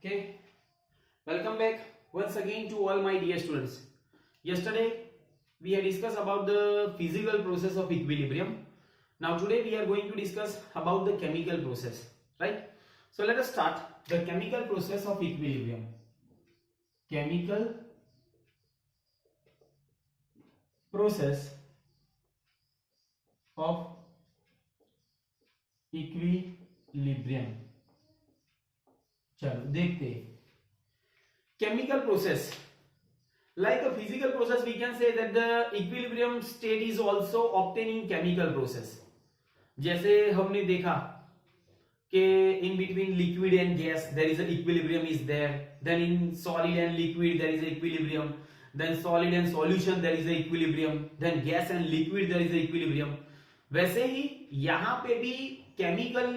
Okay, welcome back once again to all my dear students. Yesterday we had discussed about the physical process of equilibrium. Now today we are going to discuss about the chemical process, right? So let us start the chemical process of equilibrium. Chemical process of equilibrium. चलो देखते हैं. Chemical process, like a physical process, we can say that the equilibrium state is also obtained in chemical process. जैसे हमने देखा कि in between liquid and gas there is a equilibrium is there, then in solid and liquid there is a equilibrium, then solid and solution there is a equilibrium, then gas and liquid there is a equilibrium. वैसे ही यहाँ पे भी chemical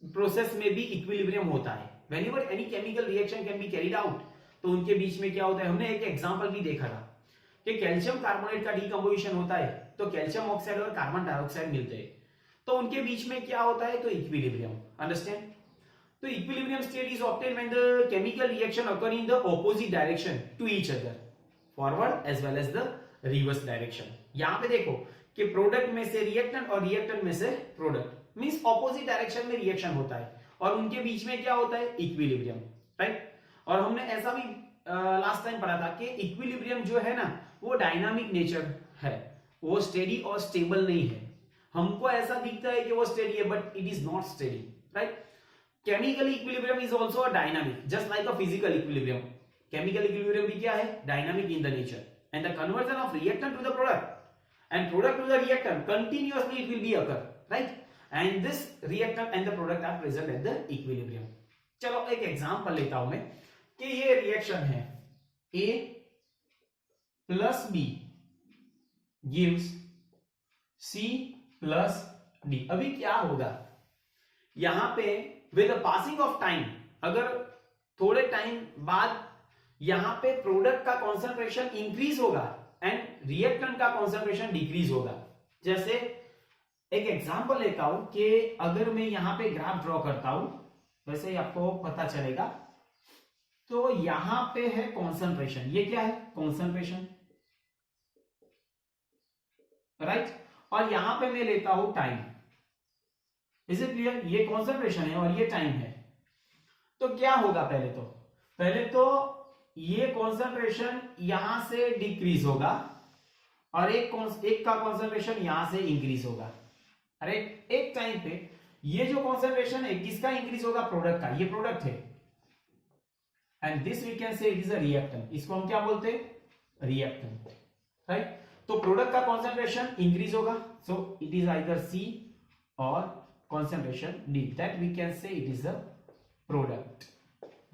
process में भी equilibrium होता है. Whenever any chemical reaction can be carried out, तो उनके बीच में क्या होता है, हमने एक एग्जांपल भी देखा था कि कैल्शियम कार्बोनेट का डीकंपोजिशन होता है तो कैल्शियम ऑक्साइड और कार्बन डाइऑक्साइड मिलते हैं, तो उनके बीच में क्या होता है, तो इक्विलिब्रियम. अंडरस्टैंड? तो equilibrium state is obtained when the chemical reaction occur in the opposite direction to each other, forward as well as the reverse direction. यहां पे देखो कि प्रोडक्ट में से रिएक्टेंट और रिएक्टेंट में से प्रोडक्ट, मींस ऑपोजिट डायरेक्शन में रिएक्शन होता है और उनके बीच में क्या होता है, इक्विलिब्रियम, राइट. और हमने ऐसा भी लास्ट टाइम पढ़ा था कि इक्विलिब्रियम जो है ना वो डायनामिक नेचर है, वो स्टेडी और स्टेबल नहीं है. हमको ऐसा दिखता है कि वो स्टेडी है but it is not steady, right. Chemical equilibrium is also a dynamic just like a physical equilibrium. Chemical equilibrium भी क्या है, dynamic in the nature, and the conversion of reactant to the product and product to the reactant continuously it will be occur, right. And this reactant and the product are present at the equilibrium. चलो एक example लेता हूं मैं कि ये reaction है A plus B gives C plus D. अभी क्या होगा यहां पे, with the passing of time, अगर थोड़े टाइम बाद यहां पे प्रोडक्ट का कॉन्सेंट्रेशन इंक्रीज होगा एंड रिएक्टेंट का कॉन्सेंट्रेशन डिक्रीज होगा. जैसे एक एग्जांपल लेता हूं कि अगर मैं यहां पे ग्राफ ड्रॉ करता हूं, वैसे ही आपको पता चलेगा. तो यहां पे है कॉन्सेंट्रेशन, ये क्या है, कॉन्सेंट्रेशन, राइट. और यहां पे मैं लेता हूं टाइम. Is it clear? ये कॉन्सेंट्रेशन है और ये टाइम है. तो क्या होगा, पहले तो ये कॉन्सेंट्रेशन यहां से डिक्रीज होगा और एक का कॉन्सेंट्रेशन यहां से इंक्रीज होगा. अरे एक टाइम पे ये जो कॉन्सेंट्रेशन है किसका इंक्रीज होगा, प्रोडक्ट का. ये प्रोडक्ट है and this we can say it is a reactant. इसको हम क्या बोलते हैं, रिएक्टेंट, राइट. तो प्रोडक्ट का कॉन्सेंट्रेशन इंक्रीज होगा, so it is either C और concentration D, that we can say it is a product,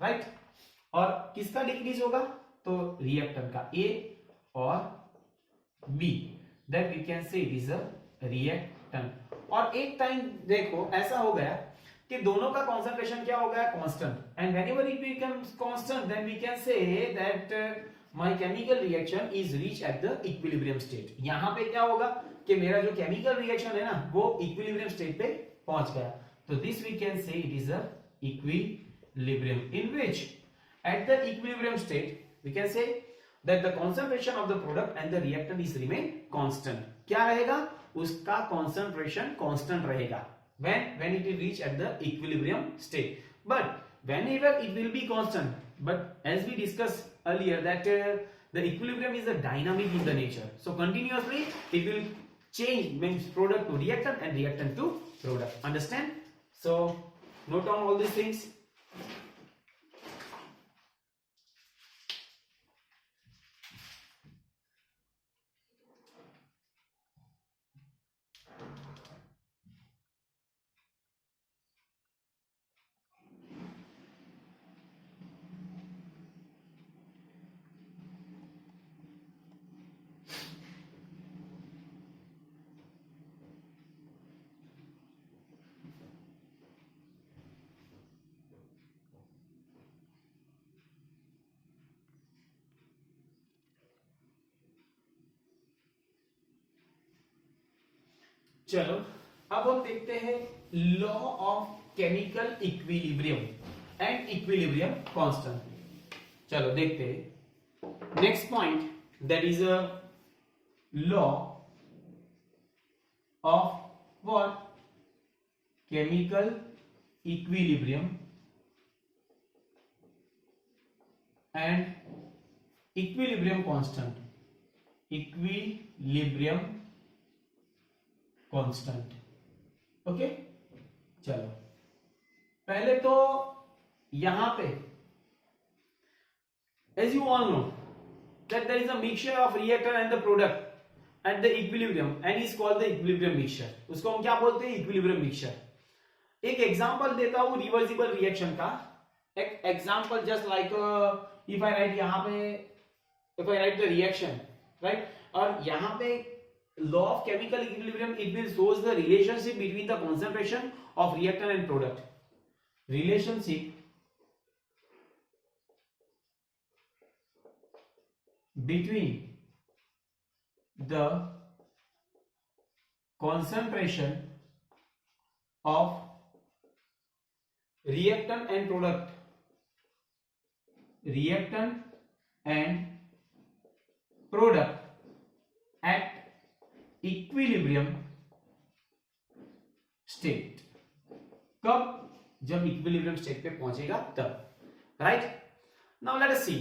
right. और किसका डिक्रीज होगा, तो रिएक्टेंट का A और B, that we can say it is a reactant. और एक टाइम देखो ऐसा हो गया कि दोनों का कॉन्सेंट्रेशन क्या हो गया, constant, and whenever it becomes constant then we can say that my chemical reaction is reach at the equilibrium state. यहां पे क्या होगा कि मेरा जो केमिकल रिएक्शन है ना वो इक्विलिब्रियम स्टेट पे पहुंच गया. तो this we can say it is a equilibrium in which at the equilibrium state we can say that the concentration of the product and the reactant is remain constant. क्या रहेगा, उसका concentration constant रहेगा when it will reach at the equilibrium state. But whenever it will be constant, but as we discussed earlier that the equilibrium is a dynamic in the nature, so continuously it will change, means product to reactant and reactant to product. Understand? So note down all these things. चलो अब हम देखते हैं law of chemical equilibrium and equilibrium constant. चलो देखते हैं next point, that is a law of what, chemical equilibrium and equilibrium constant, equilibrium constant. Okay, चलो पहले तो यहां पे as you all know that there is a mixture of reactant and the product at the equilibrium and is called the equilibrium mixture। उसको हम क्या बोलते हैं, इक्विलिब्रियम मिक्सचर। एक एग्जांपल देता हूं रिवर्सिबल रिएक्शन का, एक example just like if I right यहां पे, if I right the reaction right, और यहां पे law of chemical equilibrium, it will shows the relationship between the concentration of reactant and product, relationship between the concentration of reactant and product, reactant and product at equilibrium state. कब, जब equilibrium state पे पहुंचेगा तब, right. Now let us सी,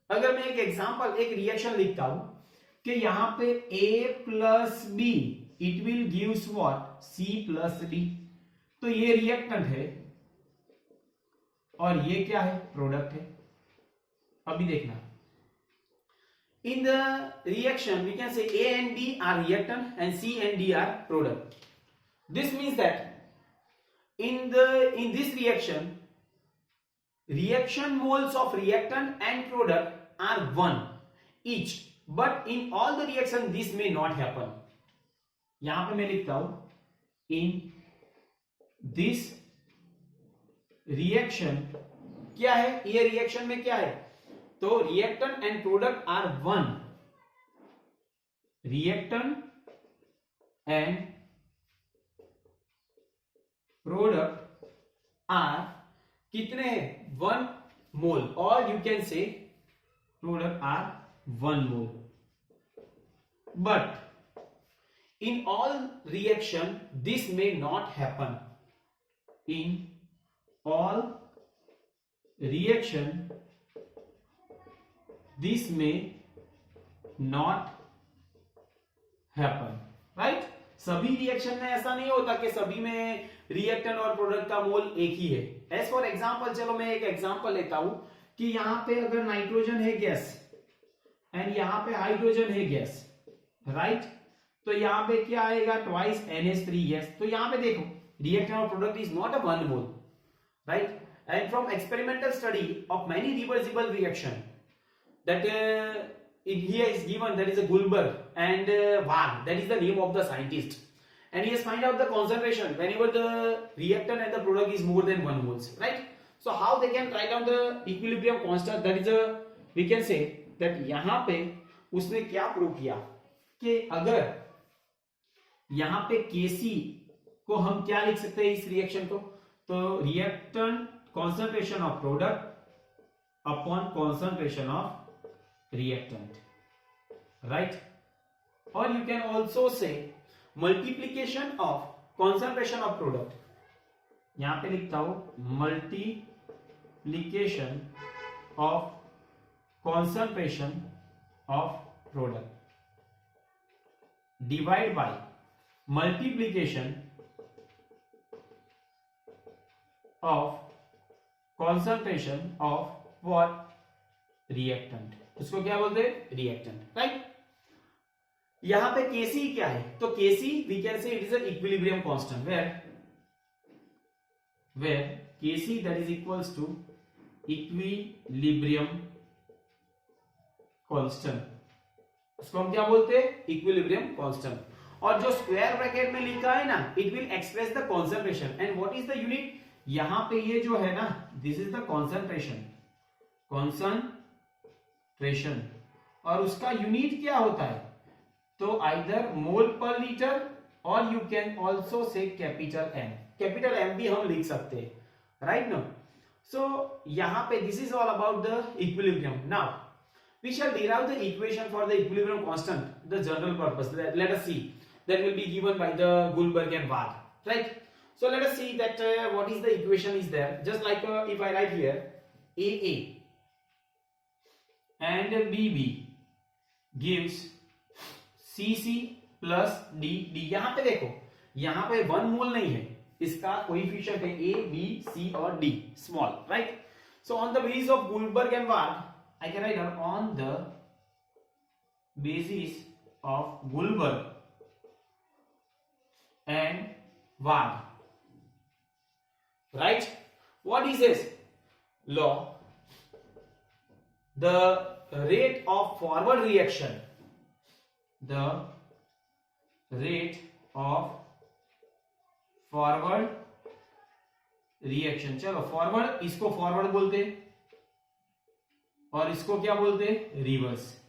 अगर मैं एक example, एक reaction लिखता हूं कि यहां पे A plus B it will gives what, C plus D. तो ये रिएक्टेंट है और ये क्या है, प्रोडक्ट है। अभी देखना, in the reaction we can say A and B are reactant and C and D are product। this means that in this reaction, reaction moles of reactant and product are 1 each, but in all the reaction this may not happen। यहां पे मैं लिखता हूं in this reaction, क्या है ये reaction में, क्या है, तो reactant and product are 1, reactant and product are कितने हैं, 1 मोल, और you can say product are 1 mole. But in all reaction this may not happen, in all reaction this may not happen, right। सभी reaction में ऐसा नहीं होता कि सभी में रिएक्टेंट और प्रोडक्ट का मोल एक ही है। एज फॉर एग्जांपल, चलो मैं एक एग्जांपल लेता हूं कि यहां पे अगर नाइट्रोजन है गैस एंड यहां पे हाइड्रोजन है गैस, राइट, तो यहां पे क्या आएगा, ट्वाइस NH3 गैस। तो यहां पे देखो रिएक्टेंट और product is not a 1 mole, right. And from experimental study of many reversible reaction that here is given, that is a Goldberg and Waag, that is the name of the scientist, and he has find out the concentration whenever the reactant and the product is more than 1 moles, right। so how they can write down the equilibrium constant, that is a, we can say that यहां पे उसने क्या prove किया कि अगर यहां पे Kc को हम क्या लिख सकते हैं इस रिएक्शन को, तो reactant concentration of product upon concentration of reactant, right। or you can also say multiplication of concentration of product, यहां पे लिखता हूं multiplication of concentration of product divide by multiplication of concentration of what, reactant। उसको क्या बोलते हैं, reactant, right. यहां पे Kc क्या है, तो Kc we can say it is a equilibrium constant, where Kc that is equals to equilibrium constant. उसको हम क्या बोलते हैं, इक्विलिब्रियम कांस्टेंट। और जो स्क्वायर ब्रैकेट में लिखा है ना, it will express the concentration and what is the unit, यहां पे ये जो है ना, this is the concentration, concentration, और उसका यूनिट क्या होता है, तो आइदर मोल पर लीटर और you can also say capital M, capital M भी हम लिख सकते हैं, राइट नो। So यहाँ पे this is all about the equilibrium. Now we shall derive the equation for the equilibrium constant, the general purpose. Let us see. That will be given by the Goldberg and Waag, right? So let us see that what is the equation is there. Just like if I write here AA and BB gives CC plus DD. यहाँ पे देखो, यहाँ पे 1 मोल नहीं है, इसका coefficient है A, B, C और D, small, right? So on the basis of Goldberg and Waag, I can write down on the basis of Goldberg and Waag, right? What is this law? The rate of forward reaction, the rate of forward reaction, चलो forward, इसको forward बोलते हैं और इसको क्या बोलते हैं, reverse,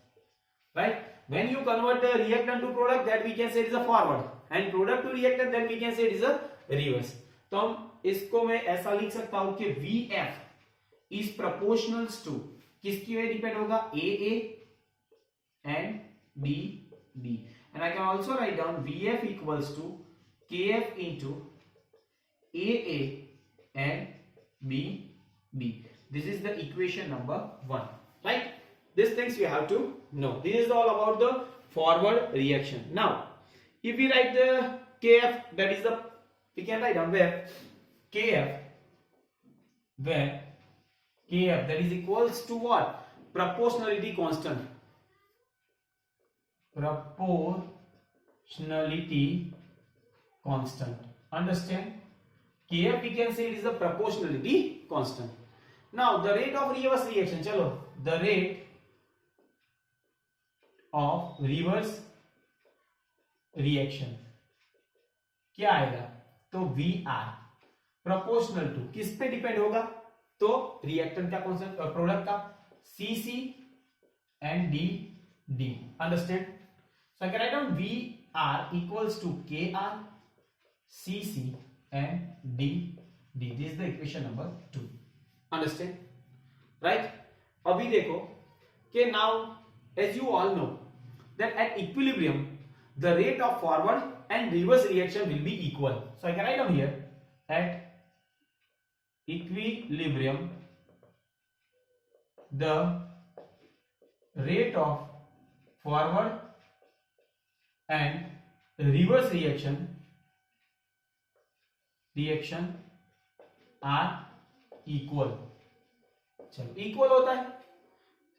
right? When you convert the reactant to product, that we can say it is a forward, and product to reactant, then we can say it is a reverse. तो हम इसको मैं ऐसा लिख सकता हूं कि VF is proportional to, किसकी वजह डिपेंड होगा, AA and BB, and I can also write down VF equals to KF into AA and BB. This is the equation number 1, right? These things you have to know. This is all about the forward reaction. Now if we write the KF, that is the, we can write down where KF, where KF that is equals to what, proportionality constant, proportionality constant, understand? KF we can say it is the proportionality constant. Now the rate of reverse reaction, chalo, the rate of reverse reaction क्या आएगा, तो VR proportional to, किस पे depend होगा, तो reactant का concept, product का CC and DD, understand? So I can write down VR equals to KR CC and DD. This is the equation number 2, understand, right? अभी देखो कि now as you all know that at equilibrium the rate of forward and reverse reaction will be equal. So I can write down here, at equilibrium the rate of forward and reverse reaction are equal. चलो equal होता है,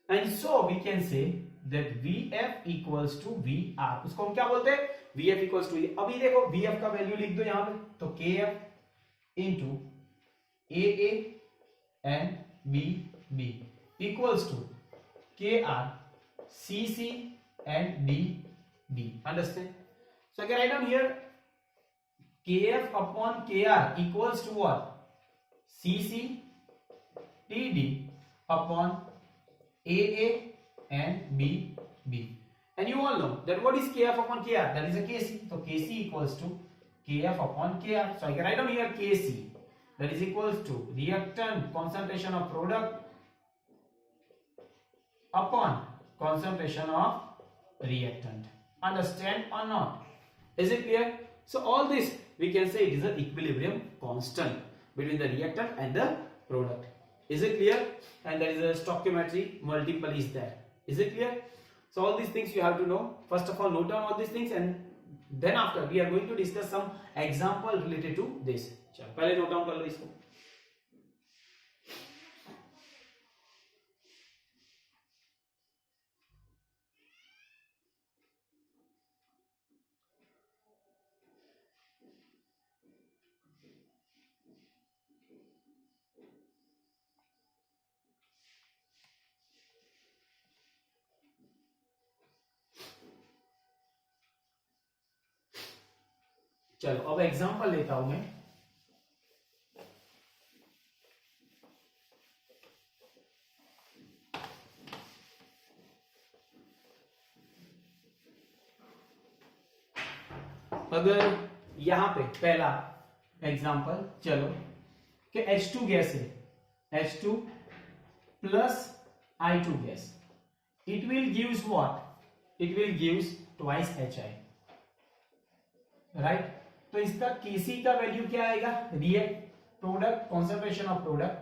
and so we can say that VF equals to VR. उसको हम क्या बोलते हैं, VF equals to, अभी देखो VF का वैल्यू लिख दो यहां पे, तो KF into AA and BB equals to KR CC and DD, understand? So I can write down here KF upon KR equals to what, CC DD upon AA and BB, and you all know that what is KF upon KR, that is a KC. So KC equals to KF upon KR. So I can write down here KC, that is equals to reactant concentration of product upon concentration of reactant, understand or not? Is it clear? So all this we can say it is an equilibrium constant between the reactant and the product. Is it clear? And there is a stoichiometry multiple is there. Is it clear? So all these things you have to know. First of all, note down all these things, and then after we are going to discuss some example related to this. चलो पहले note down कर लो इसको. चलो अब example लेता हूं मैं. अगर यहां पे पहला एग्जांपल, चलो कि H2 गैस है H2 plus I2 gas. It will gives what? It will gives twice HI, right? तो इसका Kc का वैल्यू क्या आएगा? React product concentration of product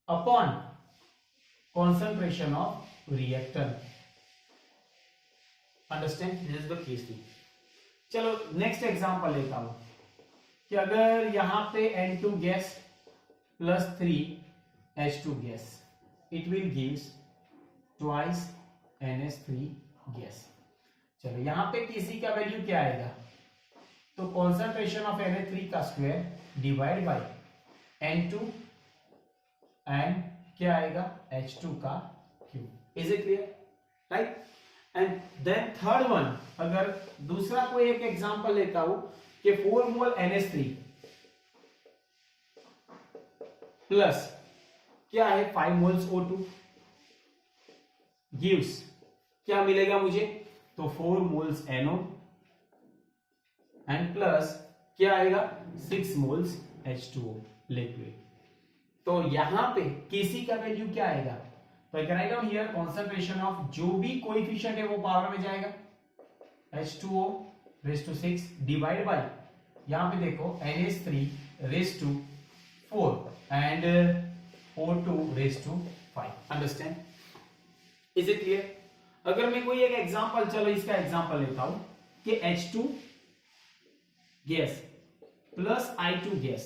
upon concentration of reactant. Understand? This is the Kc. चलो next example लेता हूं कि अगर यहां पे N2 gas plus 3H2 gas, it will gives twice NH3 gas. चलो यहां पे Kc का वैल्यू क्या आएगा? तो कॉन्सेंट्रेशन ऑफ NH3 का square divide bye N2 and क्या आएगा? H2 का cube. Is it clear? Right. And then third one, अगर दूसरा कोई एक एग्जांपल लेता हूं कि 4 मोल NH3 प्लस क्या है 5 मोल्स O2 गिव्स क्या मिलेगा मुझे? तो 4 मोल्स NO एंड प्लस क्या आएगा? 6 मोल्स H2O लिक्विड. तो यहां पे Kc का वैल्यू क्या आएगा? तो I can write down here concentration of जो भी कोएफिशिएंट है वो पावर में जाएगा, H2O raise to 6 divide by यहां पे देखो NH3 raise to 4 and O2 raise to 5. Understand? Is it clear? अगर मैं कोई एक एग्जांपल, चलो इसका एग्जांपल लेता हूं कि H2 gas plus I2 gas,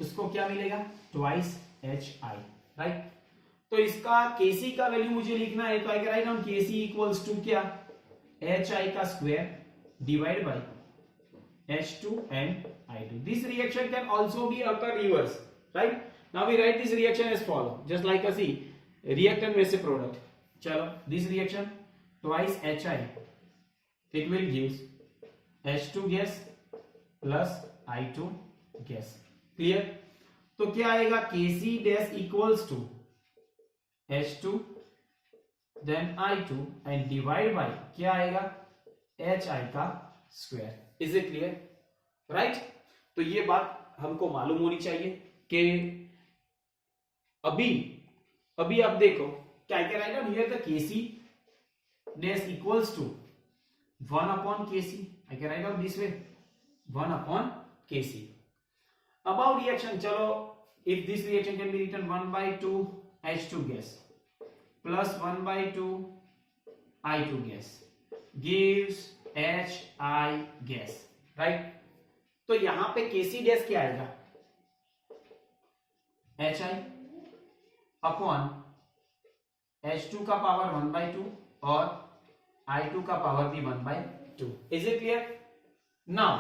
उसको क्या मिलेगा? ट्वाइस HI, राइट? तो इसका Kc का वैल्यू मुझे लिखना है, तो I can write down Kc equals to क्या? HI का square divide by H2 and I2. This reaction can also be occur reverse, right? Now we write this reaction as follow, just like a see reactant with a product. चलो this reaction twice HI, it will gives H2 gas plus I2 gas. Clear? तो क्या आएगा? Kc dash equals to H2 then I2 and divide by क्या आएगा? HI का square. Is it clear? Right. तो ये बात हमको मालूम होनी चाहिए कि अभी आप देखो क्या आई can write down here the Kc dash equals to 1 upon Kc. I can write out this way 1 upon Kc. About reaction, चलो if this reaction can be written 1 by 2 H2 gas plus 1 by 2 I2 gas gives HI gas, right? तो यहां पे Kc dash क्या आएगा? HI upon H2 का power 1 by 2 और I2 का power भी 1 by 2. Is it clear? Now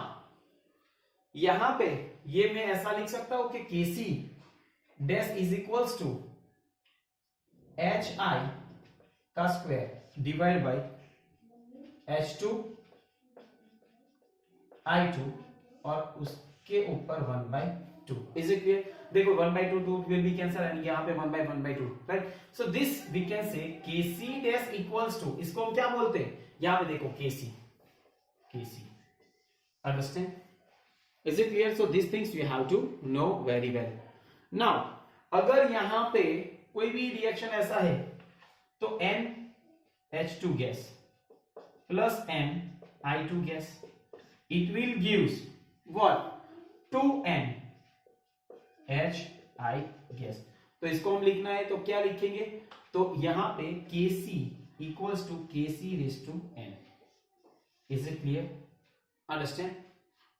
यहां पे ये मैं ऐसा लिख सकता हूं कि Kc dash is equals to HI का square divide by H2 I2 और उसके ऊपर 1 by 2. Is it clear? देखो 1 by 2 will be cancel and यहाँ पे 1 by 2, राइट? So this we can say Kc dash equals to, इसको हम क्या बोलते हैं? यहाँ पे देखो Kc. Understand? Is it clear? So these things you have to know very well. Now अगर यहाँ पे कोई भी रिएक्शन ऐसा है तो NH2 gas plus I2 gas, it will gives what? 2NHI gas. तो इसको हम लिखना है तो क्या लिखेंगे? तो यहां पे Kc equals to Kc raise to N. Is it clear? Understand?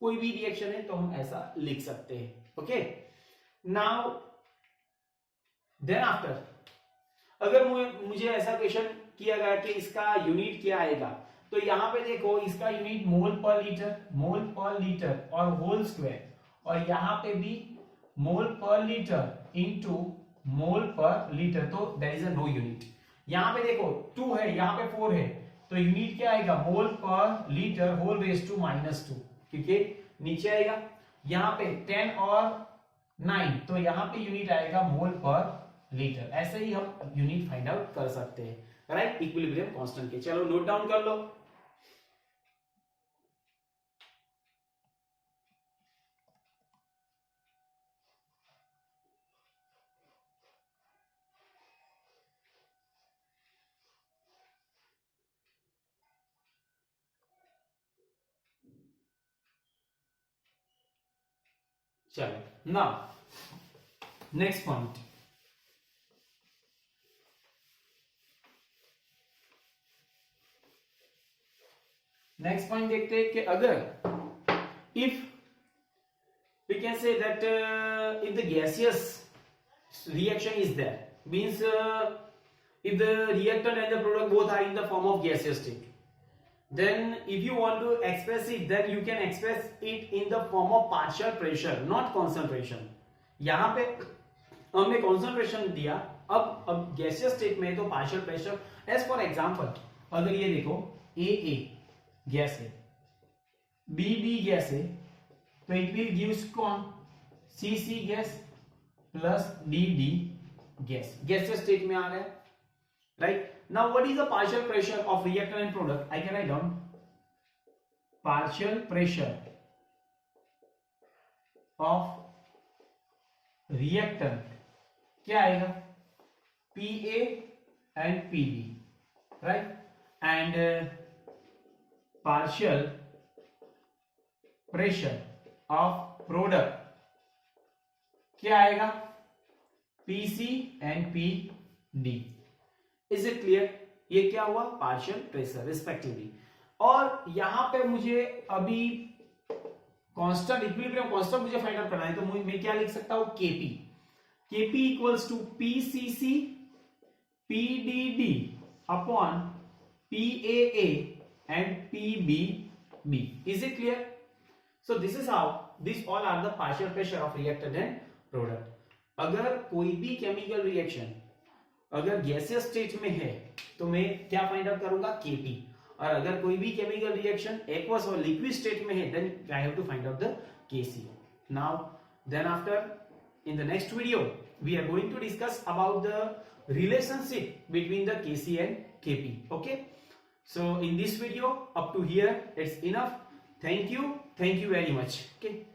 कोई भी रिएक्शन है तो हम ऐसा लिख सकते हैं. ओके. नाउ देन आफ्टर अगर मुझे ऐसा क्वेश्चन किया गया कि इसका यूनिट क्या आएगा, तो यहां पे देखो इसका यूनिट मोल पर लीटर और होल स्क्वायर, और यहां पे भी मोल पर लीटर इनटू मोल पर लीटर, तो there is a no unit. यहां पे देखो 2 है, यहां पे 4 है, तो यूनिट क्या आएगा? मोल पर लीटर होल रेज टू -2, क्योंकि नीचे आएगा. यहां पे 10 और 9, तो यहां पे यूनिट आएगा मोल पर लीटर. ऐसे ही हम यूनिट फाइंड आउट कर सकते हैं, राइट? इक्विलिब्रियम कांस्टेंट के. चलो नोट डाउन कर लो. चलो now next point, next point देखते हैं कि अगर if we can say that if the gaseous reaction is there, means if the reactant and the product both are in the form of gaseous state, then if you want to express it, then you can express it in the form of partial pressure, not concentration. यहाँ पे हमने concentration दिया, अब gaseous state में तो partial pressure. As for example, अगर ये देखो AA गैस है, BB गैस है, तो इट विल गिव्स कौन, CC gas plus DD gas, gaseous state में आ गया, right. Now what is the partial pressure of reactant and product? I can write down partial pressure of reactant, क्या आएगा, PA and PB, right, and partial pressure of product क्या आएगा, PC and PD. Is it clear? ये क्या हुआ, partial pressure respectively. और यहां पे मुझे अभी कांस्टेंट, इक्विलिब्रियम कांस्टेंट मुझे फाइंड आउट करना है, तो मैं क्या लिख सकता हूं, KP equals to PCC PDD upon PAA and PBB. Is it clear? So this is how, these all are the partial pressure of reactant and product. अगर कोई भी केमिकल रिएक्शन अगर गैसियस स्टेट में है तो मैं क्या फाइंड आउट करूंगा, KP. और अगर कोई भी केमिकल रिएक्शन एक्वस और लिक्विड स्टेट में है, then I have to find out the KC. Now then after, in the next video we are going to discuss about the relationship between the KC and KP. Okay, so in this video up to here it's enough. Thank you very much. Okay.